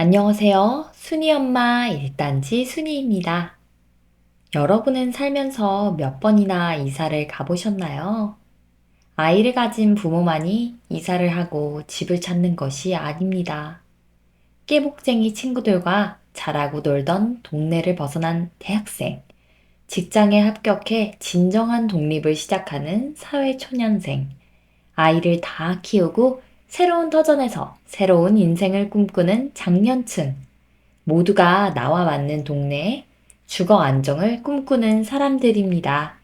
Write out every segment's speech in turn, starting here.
안녕하세요. 순이 엄마 일단지 순이입니다. 여러분은 살면서 몇 번이나 이사를 가보셨나요? 아이를 가진 부모만이 이사를 하고 집을 찾는 것이 아닙니다. 깨복쟁이 친구들과 잘하고 놀던 동네를 벗어난 대학생, 직장에 합격해 진정한 독립을 시작하는 사회초년생, 아이를 다 키우고 새로운 터전에서 새로운 인생을 꿈꾸는 장년층, 모두가 나와 맞는 동네에 주거 안정을 꿈꾸는 사람들입니다.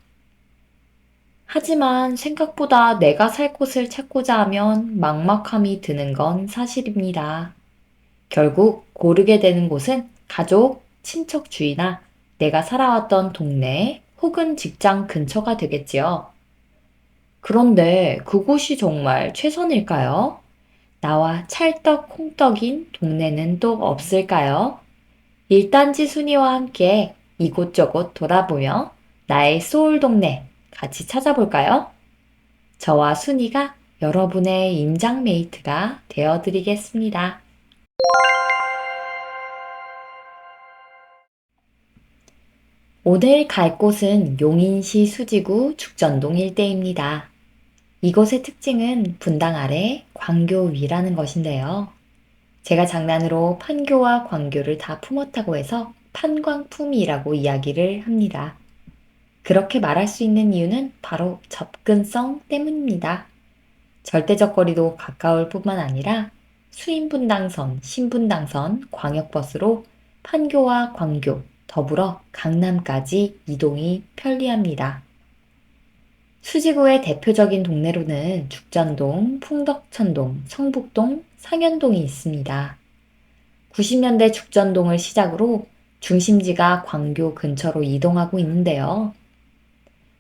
하지만 생각보다 내가 살 곳을 찾고자 하면 막막함이 드는 건 사실입니다. 결국 고르게 되는 곳은 가족, 친척 주위나 내가 살아왔던 동네 혹은 직장 근처가 되겠지요. 그런데 그곳이 정말 최선일까요? 나와 찰떡콩떡인 동네는 또 없을까요? 일단지 순이와 함께 이곳저곳 돌아보며 나의 소울 동네 같이 찾아볼까요? 저와 순이가 여러분의 임장 메이트가 되어드리겠습니다. 오늘 갈 곳은 용인시 수지구 죽전동 일대입니다. 이곳의 특징은 분당 아래 광교 위라는 것인데요. 제가 장난으로 판교와 광교를 다 품었다고 해서 판광품이라고 이야기를 합니다. 그렇게 말할 수 있는 이유는 바로 접근성 때문입니다. 절대적 거리도 가까울 뿐만 아니라 수인분당선, 신분당선, 광역버스로 판교와 광교, 더불어 강남까지 이동이 편리합니다. 수지구의 대표적인 동네로는 죽전동, 풍덕천동, 성북동, 상현동이 있습니다. 90년대 죽전동을 시작으로 중심지가 광교 근처로 이동하고 있는데요.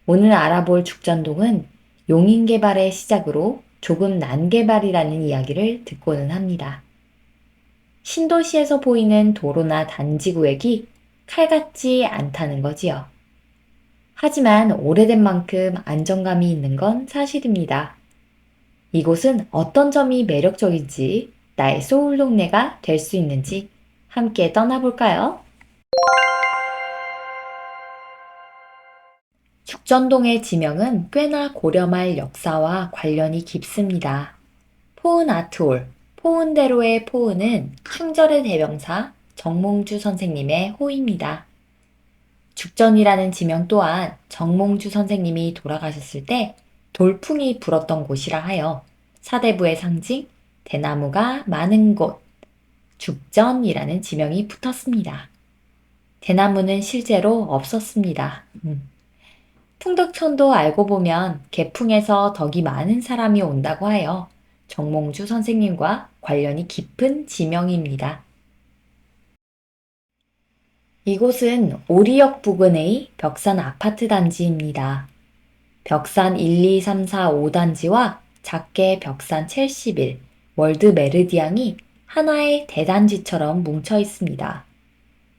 오늘 알아볼 죽전동은 용인 개발의 시작으로 조금 난개발이라는 이야기를 듣고는 합니다. 신도시에서 보이는 도로나 단지 구획이 칼같지 않다는 거지요. 하지만 오래된 만큼 안정감이 있는 건 사실입니다. 이곳은 어떤 점이 매력적인지, 나의 소울 동네가 될 수 있는지 함께 떠나볼까요? 죽전동의 지명은 꽤나 고려말 역사와 관련이 깊습니다. 포은 아트홀, 포은대로의 포은은 충절의 대명사 정몽주 선생님의 호입니다. 죽전이라는 지명 또한 정몽주 선생님이 돌아가셨을 때 돌풍이 불었던 곳이라 하여 사대부의 상징, 대나무가 많은 곳, 죽전이라는 지명이 붙었습니다. 대나무는 실제로 없었습니다. 풍덕천도 알고 보면 개풍에서 덕이 많은 사람이 온다고 하여 정몽주 선생님과 관련이 깊은 지명입니다. 이곳은 오리역 부근의 벽산 아파트 단지입니다. 벽산 1, 2, 3, 4, 5단지와 작게 벽산 71, 월드 메르디앙이 하나의 대단지처럼 뭉쳐 있습니다.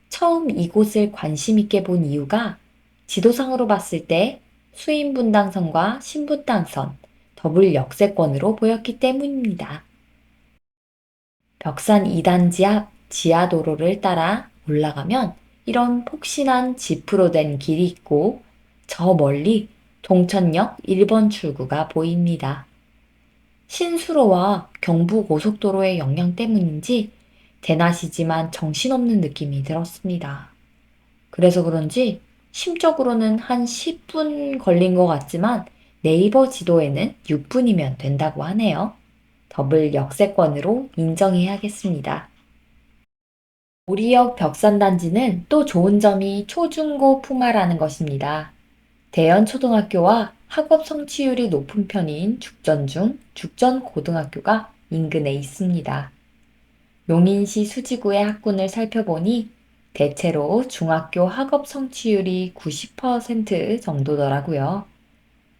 처음 이곳을 관심 있게 본 이유가 지도상으로 봤을 때 수인분당선과 신분당선, 더블 역세권으로 보였기 때문입니다. 벽산 2단지 앞 지하도로를 따라 올라가면 이런 폭신한 지프로 된 길이 있고 저 멀리 동천역 1번 출구가 보입니다. 신수로와 경부고속도로의 영향 때문인지 대낮이지만 정신없는 느낌이 들었습니다. 그래서 그런지 심적으로는 한 10분 걸린 것 같지만 네이버 지도에는 6분이면 된다고 하네요. 더블 역세권으로 인정해야겠습니다. 오리역 벽산단지는 또 좋은 점이 초중고 품화라는 것입니다. 대연 초등학교와 학업 성취율이 높은 편인 죽전중 죽전고등학교가 인근에 있습니다. 용인시 수지구의 학군을 살펴보니 대체로 중학교 학업 성취율이 90% 정도더라고요.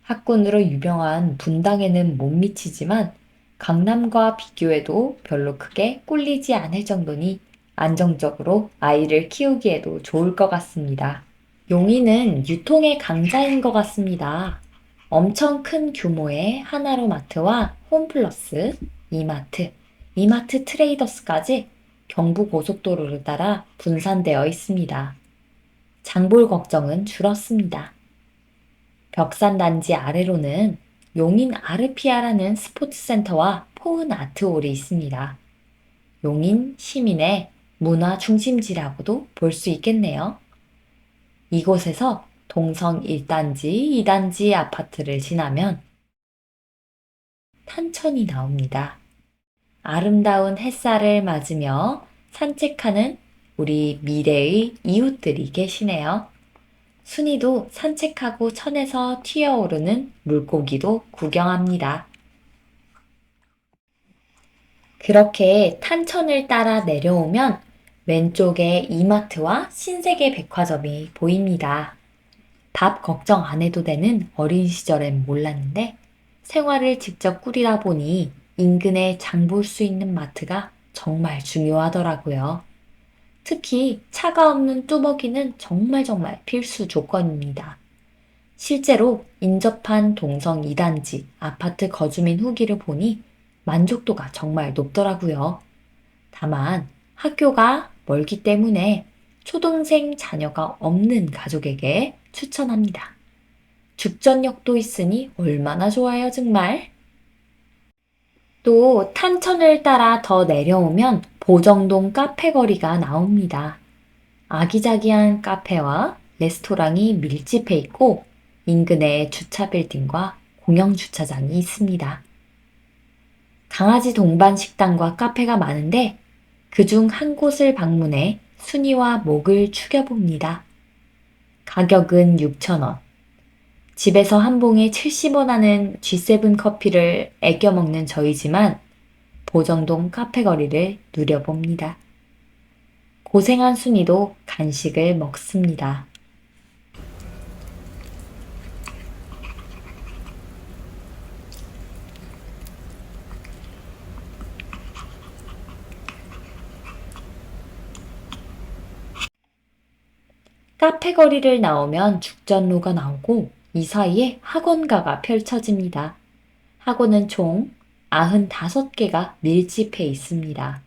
학군으로 유명한 분당에는 못 미치지만 강남과 비교해도 별로 크게 꿀리지 않을 정도니 안정적으로 아이를 키우기에도 좋을 것 같습니다. 용인은 유통의 강자인 것 같습니다. 엄청 큰 규모의 하나로마트와 홈플러스, 이마트, 이마트 트레이더스까지 경부고속도로를 따라 분산되어 있습니다. 장볼 걱정은 줄었습니다. 벽산단지 아래로는 용인 아르피아라는 스포츠센터와 포은 아트홀이 있습니다. 용인 시민의 문화 중심지라고도 볼 수 있겠네요. 이곳에서 동성 1단지, 2단지 아파트를 지나면 탄천이 나옵니다. 아름다운 햇살을 맞으며 산책하는 우리 미래의 이웃들이 계시네요. 순이도 산책하고 천에서 튀어오르는 물고기도 구경합니다. 그렇게 탄천을 따라 내려오면 왼쪽에 이마트와 신세계 백화점이 보입니다. 밥 걱정 안 해도 되는 어린 시절엔 몰랐는데 생활을 직접 꾸리다 보니 인근에 장 볼 수 있는 마트가 정말 중요하더라고요. 특히 차가 없는 뚜벅이는 정말 필수 조건입니다. 실제로 인접한 동성 2단지 아파트 거주민 후기를 보니 만족도가 정말 높더라고요. 다만 학교가 멀기 때문에 초등생 자녀가 없는 가족에게 추천합니다. 죽전역도 있으니 얼마나 좋아요, 정말. 또 탄천을 따라 더 내려오면 보정동 카페 거리가 나옵니다. 아기자기한 카페와 레스토랑이 밀집해 있고 인근에 주차 빌딩과 공영 주차장이 있습니다. 강아지 동반 식당과 카페가 많은데 그중 한 곳을 방문해 순이와 목을 축여봅니다. 가격은 6,000원. 집에서 한 봉에 70원 하는 G7 커피를 애껴 먹는 저희지만 보정동 카페 거리를 누려봅니다. 고생한 순이도 간식을 먹습니다. 카페 거리를 나오면 죽전로가 나오고 이 사이에 학원가가 펼쳐집니다. 학원은 총 95개가 밀집해 있습니다.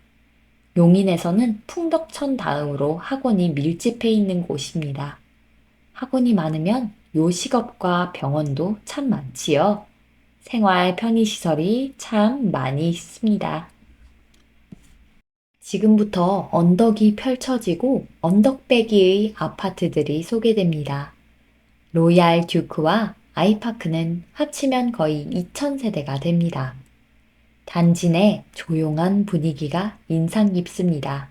용인에서는 풍덕천 다음으로 학원이 밀집해 있는 곳입니다. 학원이 많으면 요식업과 병원도 참 많지요. 생활 편의시설이 참 많이 있습니다. 지금부터 언덕이 펼쳐지고 언덕배기의 아파트들이 소개됩니다. 로얄 듀크와 아이파크는 합치면 거의 2,000세대가 됩니다. 단지 내 조용한 분위기가 인상 깊습니다.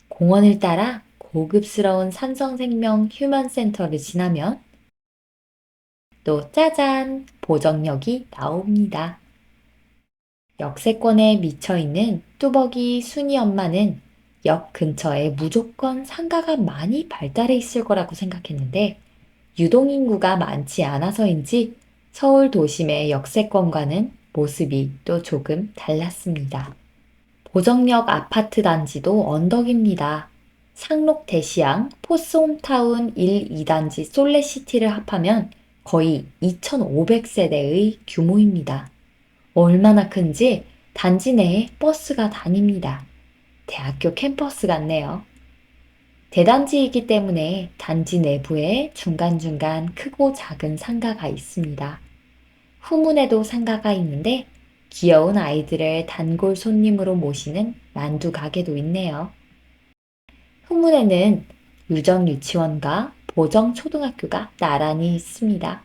공원을 따라 고급스러운 삼성생명 휴먼센터를 지나면 또 짜잔! 보정역이 나옵니다. 역세권에 미쳐있는 뚜벅이 순이 엄마는 역 근처에 무조건 상가가 많이 발달해 있을 거라고 생각했는데 유동인구가 많지 않아서인지 서울 도심의 역세권과는 모습이 또 조금 달랐습니다. 보정역 아파트 단지도 언덕입니다. 상록 대시양 포스홈타운 1, 2단지 솔레시티를 합하면 거의 2,500세대의 규모입니다. 얼마나 큰지 단지 내에 버스가 다닙니다. 대학교 캠퍼스 같네요. 대단지이기 때문에 단지 내부에 중간중간 크고 작은 상가가 있습니다. 후문에도 상가가 있는데 귀여운 아이들을 단골 손님으로 모시는 만두 가게도 있네요. 후문에는 유정 유치원과 보정 초등학교가 나란히 있습니다.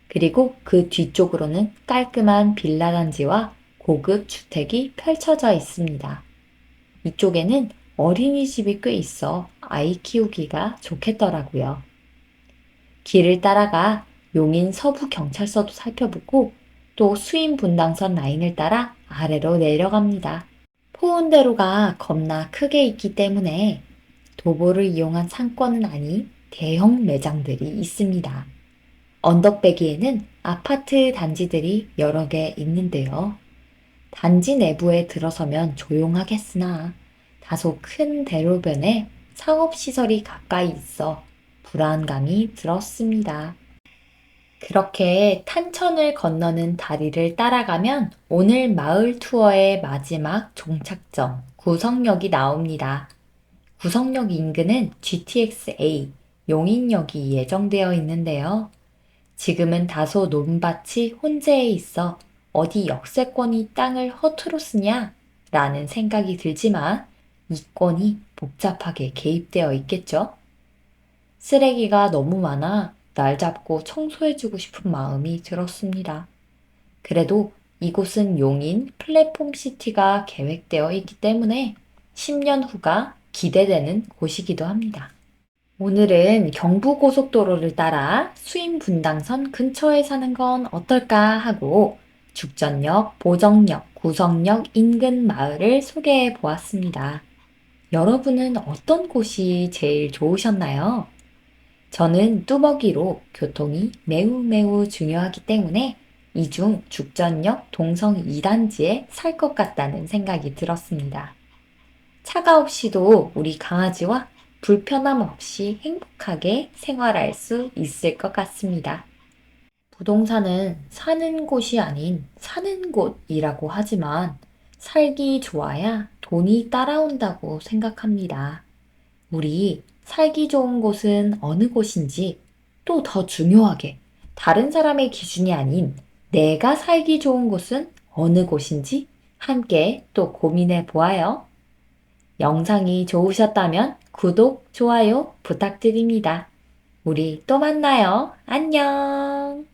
그리고 그 뒤쪽으로는 깔끔한 빌라 단지와 고급 주택이 펼쳐져 있습니다. 이쪽에는 어린이집이 꽤 있어 아이 키우기가 좋겠더라고요. 길을 따라가 용인 서부경찰서도 살펴보고 또 수인분당선 라인을 따라 아래로 내려갑니다. 포운대로가 겁나 크게 있기 때문에 도보를 이용한 상권은 아닌 대형 매장들이 있습니다. 언덕배기에는 아파트 단지들이 여러 개 있는데요. 단지 내부에 들어서면 조용하겠으나 다소 큰 대로변에 상업시설이 가까이 있어 불안감이 들었습니다. 그렇게 탄천을 건너는 다리를 따라가면 오늘 마을 투어의 마지막 종착점, 구성역이 나옵니다. 구성역 인근은 GTX-A, 용인역이 예정되어 있는데요. 지금은 다소 논밭이 혼재해 있어 어디 역세권이 땅을 허투루 쓰냐? 라는 생각이 들지만 이권이 복잡하게 개입되어 있겠죠? 쓰레기가 너무 많아 날 잡고 청소해주고 싶은 마음이 들었습니다. 그래도 이곳은 용인 플랫폼 시티가 계획되어 있기 때문에 10년 후가 기대되는 곳이기도 합니다. 오늘은 경부고속도로를 따라 수인분당선 근처에 사는 건 어떨까 하고 죽전역, 보정역, 구성역 인근 마을을 소개해 보았습니다. 여러분은 어떤 곳이 제일 좋으셨나요? 저는 뚜벅이로 교통이 매우 매우 중요하기 때문에 이중 죽전역 동성 2단지에 살 것 같다는 생각이 들었습니다. 차가 없이도 우리 강아지와 불편함 없이 행복하게 생활할 수 있을 것 같습니다. 부동산은 사는 곳이 아닌 사는 곳이라고 하지만 살기 좋아야 돈이 따라온다고 생각합니다. 우리 살기 좋은 곳은 어느 곳인지 또 더 중요하게 다른 사람의 기준이 아닌 내가 살기 좋은 곳은 어느 곳인지 함께 또 고민해 보아요. 영상이 좋으셨다면 구독, 좋아요 부탁드립니다. 우리 또 만나요. 안녕!